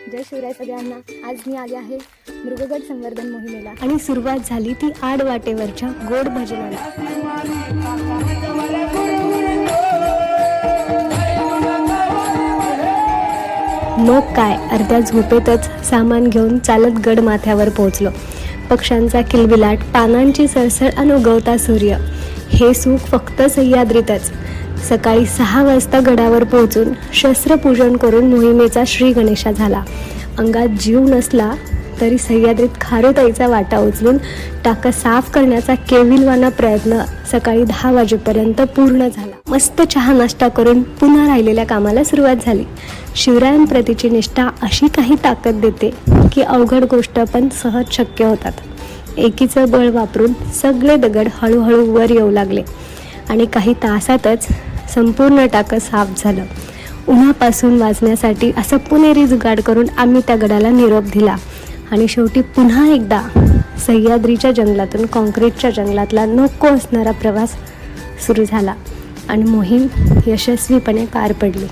जय शिवराय सगळ्यांना. आज मी आले आहे मृगगड संवर्धन मोहिमेला आणि सुरुवात झाली ती आडवाटेवरच्या गोड भजनाला. मग काय, अर्ध्या झोपेतच सामान घेऊन चालत गड माथ्यावर पोहोचलो. पक्ष्यांचा किलबिलाट, पानांची सरसर आणि उगवता सूर्य, हे सुख फक्त सह्याद्रीतच. सकाळी 6 वाजता गडावर पोहोचून शस्त्रपूजन करून मोहिमेचा श्री गणेशा झाला. अंगात जीव नसला तरी सह्याद्रीत खारुताईचा वाटा उचलून टाका साफ करण्याचा केविलवाना प्रयत्न सकाळी 10 वाजेपर्यंत पूर्ण झाला. मस्त चहा नाश्ता करून पुन्हा राहिलेल्या कामाला सुरुवात झाली. शिवरायांप्रतीची निष्ठा अशी काही ताकद देते की अवघड गोष्ट पण सहज शक्य होतात. एकीचं बळ वापरून सगळे दगड हळूहळू वर येऊ लागले आणि काही तासातच संपूर्ण टाकं साफ झालं. उन्हापासून वाचण्यासाठी असं पुणेरी जुगाड करून आम्ही त्या गडाला निरोप दिला आणि शेवटी पुन्हा एकदा सह्याद्रीच्या जंगलातून कॉन्क्रीटच्या जंगलातला नको असणारा प्रवास सुरू झाला आणि मोहीम यशस्वीपणे पार पडली.